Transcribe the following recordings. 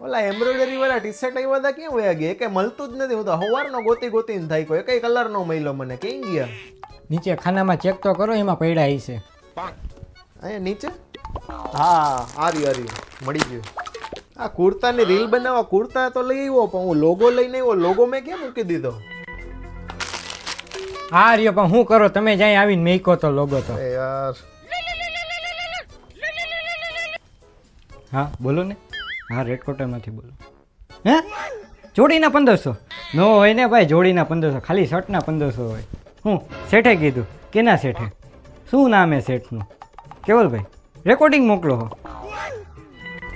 ઓલા embroidery વાળા T shirt આવ્યા હતા ક્યાં વયા ગયા? કે મળતું જ નથી. હું તો સવારનો ગોતીને થાય કોઈ કઈ કલર નો મળ્યો મને. ક્યાં ગયા? નીચે ખાનામાં ચેક તો કરો, એમાં પડ્યા હશે. અહીંયા નીચે? હા આર્યું મળી ગયું. આ કુર્તાની રીલ બનાવવા કુર્તા તો લઈ આવ્યો પણ હું લોગો લઈને આવ્યો. લોગો મેં ક્યાં મૂકી દીધો? હા રહ્યો, પણ શું કરો તમે જાય આવીને મેકો તો લોગો તો. યાર હા બોલો ને. હા રેડ કોટરમાંથી બોલો. હે જોડીના 1500 નો હોય ને ભાઈ, જોડીના 1500, ખાલી શર્ટના 1500 હોય. હું શેઠે કીધું? કેના શેઠે? શું નામ હે શેઠનું? કેવલભાઈ રેકોર્ડિંગ મોકલો હો.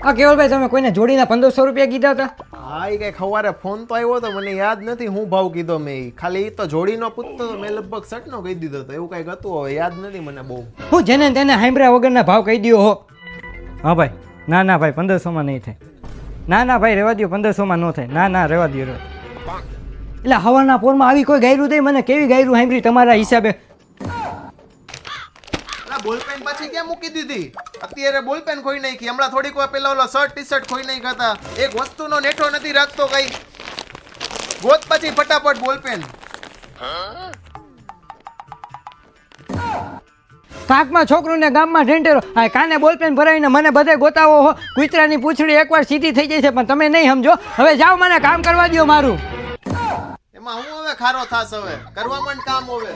હા કેવલભાઈ, તમે કોઈને જોડીના 1500 રૂપિયા કીધા હતા? હા એ કઈ ખવારે ફોન તો આવ્યો તો મને યાદ નથી હું ભાવ કીધો મેં. ખાલી એ તો જોડીનો પૂછતો તો મેં લગભગ શર્ટનો કહી દીધો તો એવું કઈક હતું. હવે યાદ નથી મને બહુ. હું જેને તેને હાંભળ્યા વગરના ભાવ કહી દો હો. હા ભાઈ ના ના ભાઈ 1500માં નહીં થાય. ના ના ભાઈ રહેવા દો, 1500માં ન થાય. ના ના રહેવા દો. એટલે હવાના પોરમાં આવી કોઈ ગાયરું દે મને? કેવી ગાયરું સાંભળી તમારા હિસાબે? બોલપેન પછી ક્યાં મૂકી દીધી? અત્યારે બોલપેન ખોઈ નાખી. હમણાં થોડીક વાર પેલા ઓલો શર્ટ ટી શર્ટ ખોઈ નાખ્યા હતા. એક વસ્તુનો નેઠો નથી રાખતો કઈ. ગોત પછી ફટાફટ બોલપેન. કાકમાં છોકરું ને ગામમાં ઢેંટેરો. હા કાને બોલપેન ભરાવીને મને બધે ગોતાવો હો. કૂતરાની પૂંછડી એકવાર સીધી થઈ જાય છે પણ તમે નહીં સમજો. હવે જાઓ મને કામ કરવા દો મારું. એમાં હું હવે ખારો થાસ હવે કરવા માંડ કામ હવે.